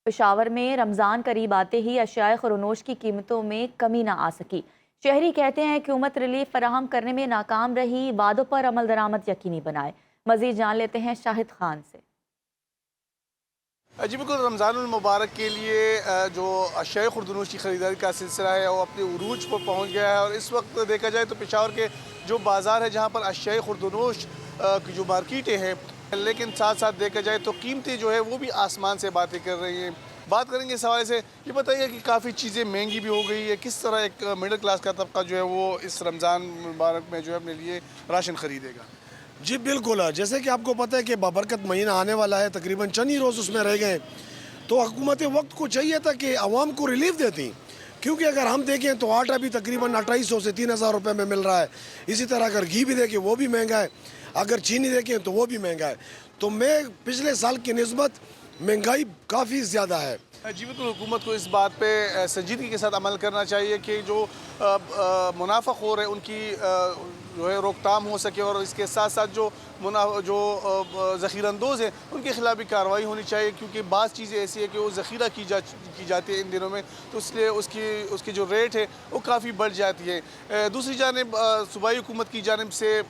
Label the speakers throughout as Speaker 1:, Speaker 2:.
Speaker 1: پشاور میں رمضان قریب آتے ہی اشیاء خورنوش کی قیمتوں میں کمی نہ آ سکی۔ شہری کہتے ہیں حکومت ریلیف فراہم کرنے میں ناکام رہی، وعدوں پر عمل درآمد یقینی بنائے۔ مزید جان لیتے ہیں شاہد خان سے۔
Speaker 2: جی بالکل، رمضان المبارک کے لیے جو اشیاء خوردنوش کی خریداری کا سلسلہ ہے وہ اپنے عروج پر پہنچ گیا ہے، اور اس وقت دیکھا جائے تو پشاور کے جو بازار ہے جہاں پر اشیاء خوردنوش کی جو مارکیٹیں ہیں، لیکن ساتھ ساتھ دیکھا جائے تو قیمتیں جو ہے وہ بھی آسمان سے باتیں کر رہی ہیں۔ بات کریں گے اس حوالے سے، یہ بتائیے کہ کافی چیزیں مہنگی بھی ہو گئی ہے، کس طرح ایک مڈل کلاس کا طبقہ جو ہے وہ اس رمضان مبارک میں جو ہے اپنے لیے راشن خریدے گا؟
Speaker 3: جی بالکل، جیسے کہ آپ کو پتہ ہے کہ بابرکت مہینہ آنے والا ہے، تقریباً چند ہی روز اس میں رہ گئے، تو حکومت وقت کو چاہیے تھا کہ عوام کو ریلیف دیتی، کیونکہ اگر ہم دیکھیں تو آٹا بھی تقریباً 2800 سے 3000 روپے میں مل رہا ہے، اسی طرح اگر گھی بھی دیکھیں وہ بھی مہنگا ہے، اگر چینی دیکھیں تو وہ بھی مہنگا ہے، تو میں پچھلے سال کی نسبت مہنگائی کافی زیادہ ہے۔
Speaker 2: جی بالکل، حکومت کو اس بات پہ سنجیدگی کے ساتھ عمل کرنا چاہیے کہ جو منافع خور ہے ان کی جو ہے روک تھام ہو سکے، اور اس کے ساتھ ساتھ جو ذخیرہ اندوز ہیں ان کے خلاف بھی کارروائی ہونی چاہیے، کیونکہ بعض چیزیں ایسی ہیں کہ وہ ذخیرہ کی جاتی ہے ان دنوں میں، تو اس لیے اس کی جو ریٹ ہے وہ کافی بڑھ جاتی ہے۔ دوسری جانب صوبائی حکومت کی جانب سے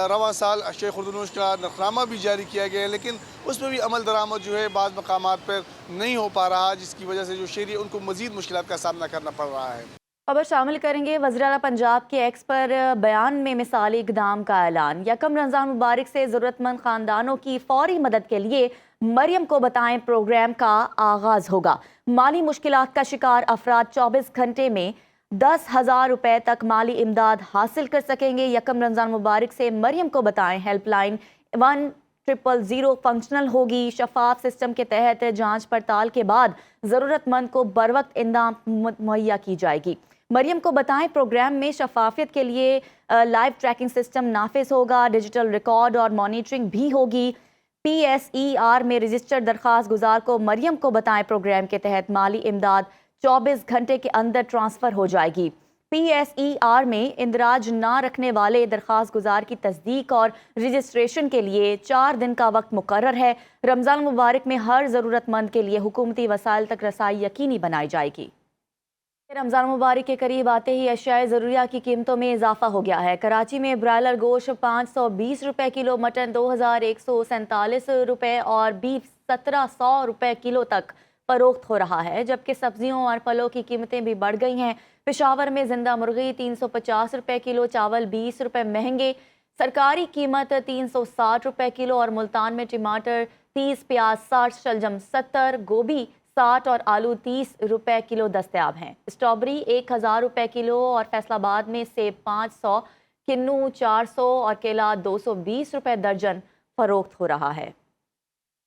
Speaker 2: رواں سال اشیاء خوردنوش کا نقرامہ بھی جاری کیا گیا ہے، لیکن اس میں بھی عمل درآمد جو ہے بعض مقامات پر نہیں ہو پا رہا، جس کی وجہ سے جو شہری ان کو مزید مشکلات کا سامنا کرنا پڑ رہا ہے۔
Speaker 1: خبر شامل کریں گے وزیر اعلیٰ پنجاب کے ایکس پر بیان میں مثالی اقدام کا اعلان۔ یکم رمضان مبارک سے ضرورت مند خاندانوں کی فوری مدد کے لیے مریم کو بتائیں پروگرام کا آغاز ہوگا۔ مالی مشکلات کا شکار افراد 24 گھنٹے میں 10,000 روپے تک مالی امداد حاصل کر سکیں گے۔ یکم رمضان مبارک سے مریم کو بتائیں ہیلپ لائن 1000 فنکشنل ہوگی۔ شفاف سسٹم کے تحت جانچ پڑتال کے بعد ضرورت مند کو بروقت امداد مہیا کی جائے گی۔ مریم کو بتائیں پروگرام میں شفافیت کے لیے لائیو ٹریکنگ سسٹم نافذ ہوگا، ڈیجیٹل ریکارڈ اور مانیٹرنگ بھی ہوگی۔ PSER میں رجسٹرڈ درخواست گزار کو مریم کو بتائیں پروگرام کے تحت مالی امداد 24 گھنٹے کے اندر ٹرانسفر ہو جائے گی۔ PSER میں اندراج نہ رکھنے والے درخواست گزار کی تصدیق اور رجسٹریشن کے لیے 4 دن کا وقت مقرر ہے۔ رمضان مبارک میں ہر ضرورت مند کے لیے حکومتی وسائل تک رسائی یقینی بنائی جائے گی۔ رمضان مبارک کے قریب آتے ہی اشیاء ضروریہ کی قیمتوں میں اضافہ ہو گیا ہے۔ کراچی میں برائلر گوشت 520 روپے کلو، مٹن 2147 روپے اور بیف 1700 روپے کلو تک فروخت ہو رہا ہے، جبکہ سبزیوں اور پھلوں کی قیمتیں بھی بڑھ گئی ہیں۔ پشاور میں زندہ مرغی 350 روپے کلو، چاول 20 روپے مہنگے، سرکاری قیمت 360 روپے کلو، اور ملتان میں ٹماٹر 30، پیاز 60، شلجم 70، گوبھی 60 اور آلو 30 روپے کلو دستیاب ہیں۔ اسٹرابری 1000 روپے کلو، اور فیصل آباد میں سیب 500، کنو 400 اور کیلا 220 روپے درجن فروخت ہو رہا ہے۔